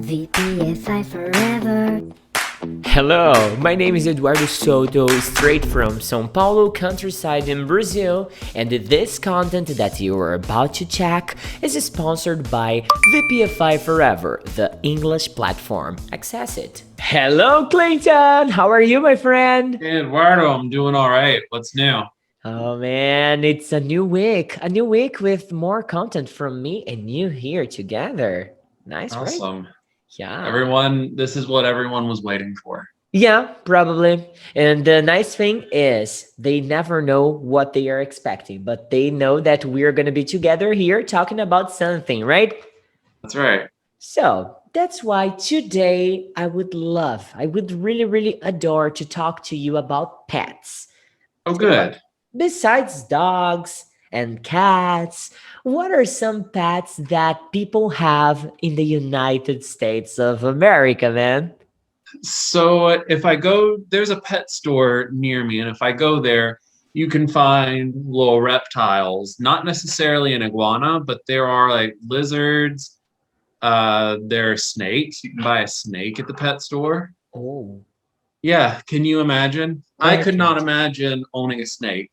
VPFI forever. Hello, my name is Eduardo Soto, straight from São Paulo countryside in Brazil, and this content that you are about to check is sponsored by VPFI Forever, the English platform. Access it. Hello, Clayton! How are you, my friend? Hey, Eduardo, I'm doing all right. What's new? Oh man, it's a new week with more content from me and you here together. Nice, right? Awesome. Yeah. This is what everyone was waiting for. Yeah, probably. And the nice thing is they never know what they are expecting, but they know that we're going to be together here talking about something, right? That's right. So that's why today I would really, really adore to talk to you about pets. Oh, So, good. besides dogs and cats, what are some pets that people have in the United States of America, man? So if I go, there's a pet store near me, and if I go there, you can find little reptiles, not necessarily an iguana, but there are like lizards, there are snakes. You can buy a snake at the pet store. Oh, Yeah, can you imagine? I I could not can't. imagine owning a snake.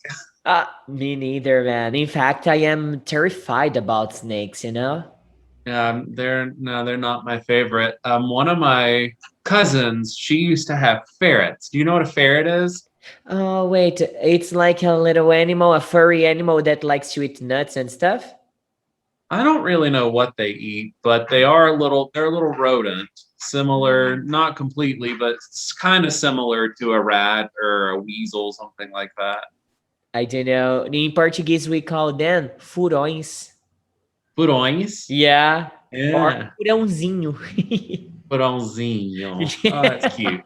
Me neither, man. In fact, I am terrified about snakes, you know? They're not my favorite. One of my cousins, she used to have ferrets. Do you know what a ferret is? Oh, wait, it's like a little animal, a furry animal that likes to eat nuts and stuff? I don't really know what they eat, but they're a little rodent, similar, not completely, but it's kind of similar to a rat or a weasel, something like that. I don't know. In Portuguese, we call them furões. Furões? Yeah, or Yeah. furãozinho. Furãozinho. Oh, that's cute.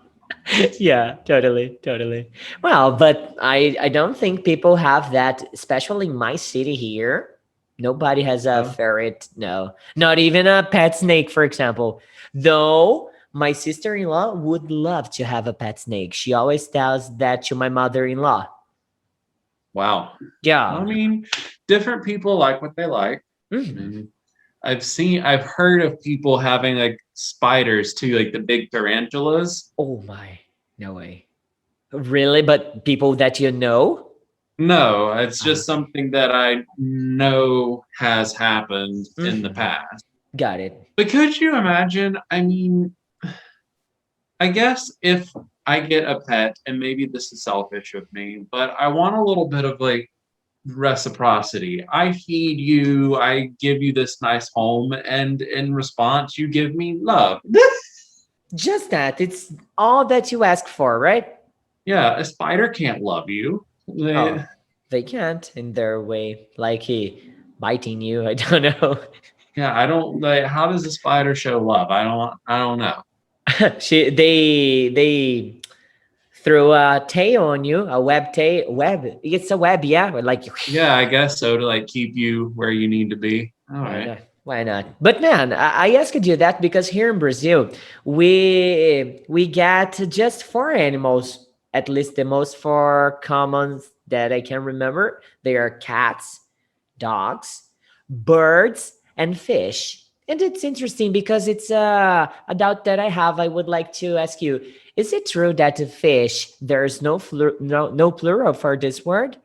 Yeah, totally, totally. Well, but I don't think people have that, especially in my city here. Nobody has a No? ferret. No, not even a pet snake, for example. Though my sister-in-law would love to have a pet snake. She always tells that to my mother-in-law. Wow. I Yeah. mean, different people like what they like. Mhm. And I've heard of people having like spiders too, like the big tarantulas. Oh my, no way. Really? But people that you know? No, it's Ah, just okay. something that I know has happened in the Mhm. past. Got it. But could you imagine? I mean, I guess if I get a pet, and maybe this is selfish of me, but I want a little bit of like reciprocity. I feed you, I give you this nice home, and in response, you give me love. Just that. It's all that you ask for, right? Yeah, a spider can't love you. They, Oh, they can't in their way, like he biting you. I don't know. yeah, I don't like. How does a spider show love? I don't know. They throw a tail on you, a web tail. Web. It's a web, yeah. Like Yeah, I guess so to like keep you where you need to be. All why right. not? Why not? But man, I asked you that because here in Brazil, we get just four animals, at least the most four common that I can remember. They are cats, dogs, birds, and fish. And it's interesting because it's a doubt that I have. I would like to ask you: is it true that the fish there's no plural for this word?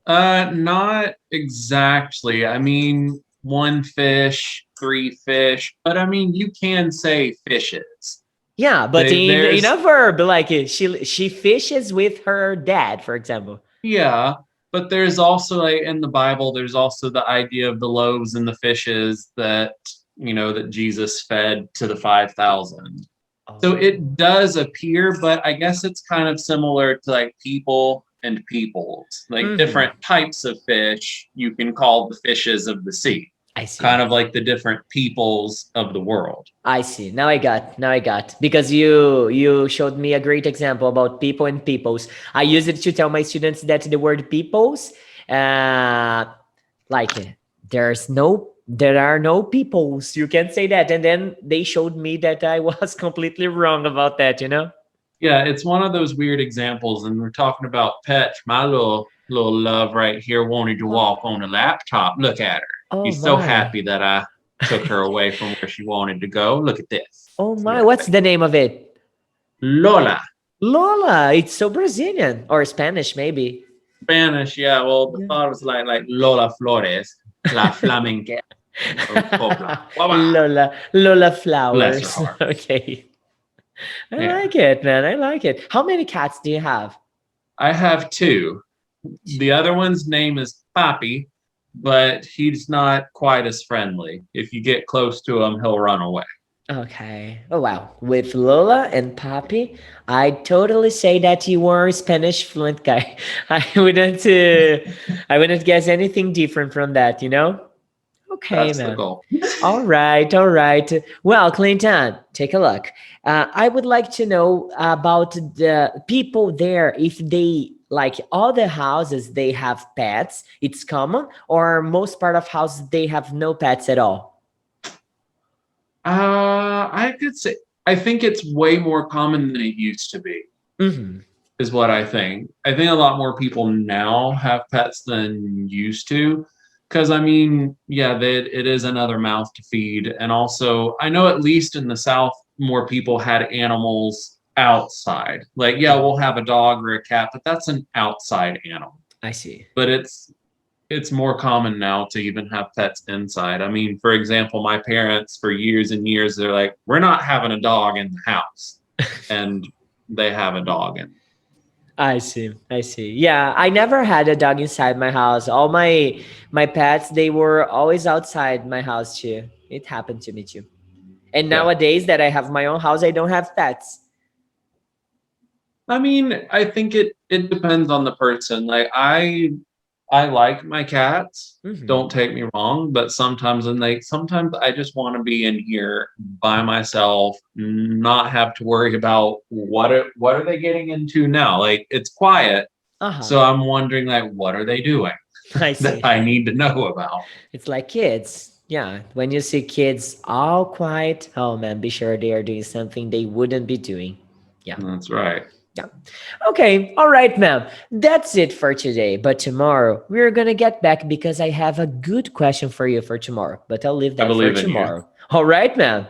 Not exactly. I mean, one fish, three fish, but I mean, you can say fishes. Yeah, but They, in a there's verb, like she fishes with her dad, for example. Yeah, but there's also like in the Bible, there's also the idea of the loaves and the fishes that that Jesus fed to the 5,000. So Oh. it does appear, but I guess it's kind of similar to like people and peoples, like Hmm. different types of fish you can call the fishes of the sea, I kind see. of like the different peoples of the world. I see. Now I got. Because you showed me a great example about people and peoples. I use it to tell my students that the word peoples, uh, like there are no peoples. You can say that, and then they showed me that I was completely wrong about that. You know. Yeah, it's one of those weird examples, and we're talking about pets. My little love right here wanted to walk on a laptop. Look at her. Oh She's so my. happy that I took her away from where she wanted to go. Look at this. Oh my, what's the name of it? Lola. Lola. It's so Brazilian or Spanish, maybe. Spanish, yeah. Well, the thought was like Lola Flores, La Flamenca. Lola Bless Flowers. her heart. Okay. I Yeah. like it, man. I like it. How many cats do you have? I have two. The other one's name is Papi, but he's not quite as friendly. If you get close to him, he'll run away. Okay. Oh wow. With Lola and Papi, I totally say that you are a Spanish fluent guy. I wouldn't guess anything different from that, you know? Okay, That's the man. goal. All right, all right. Well, Clinton, take a look. I would like to know about the people there, if they like all the houses they have pets, it's common, or most part of houses they have no pets at all. I could say I think it's way more common than it used to be, Hmm. is what I think. I think a lot more people now have pets than used to. Because I mean, yeah, it is another mouth to feed. And also, I know at least in the South, more people had animals outside. Like, yeah, we'll have a dog or a cat, but that's an outside animal. I see. But it's more common now to even have pets inside. I mean, for example, my parents for years and years, they're like, we're not having a dog in the house. And they have a dog in. I see. I see. Yeah, I never had a dog inside my house. All my pets, they were always outside my house too. It happened to me too. And Yeah. nowadays that I have my own house, I don't have pets. I mean, I think it depends on the person. Like I like my cats. Mhm. Don't take me wrong, but sometimes I just want to be in here by myself, not have to worry about what are they getting into now. Like it's quiet, Uh-huh. so I'm wondering like what are they doing I see. that I need to know about. It's like kids. Yeah. When you see kids all quiet, oh man, be sure they are doing something they wouldn't be doing. Yeah. That's right. Yeah. Okay. All right, ma'am. That's it for today. But tomorrow we're gonna get back because I have a good question for you for tomorrow. But I'll leave I that for believe in you. tomorrow. All right, ma'am.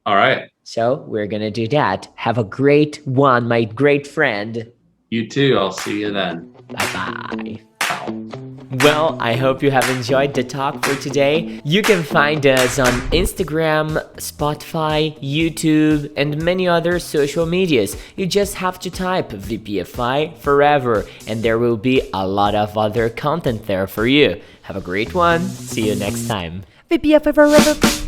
All right. So we're gonna do that. Have a great one, my great friend. You too. I'll see you then. Bye-bye. Well, I hope you have enjoyed the talk for today. You can find us on Instagram, Spotify, YouTube, and many other social medias. You just have to type VPFI forever, and there will be a lot of other content there for you. Have a great one. See you next time. VPFI forever.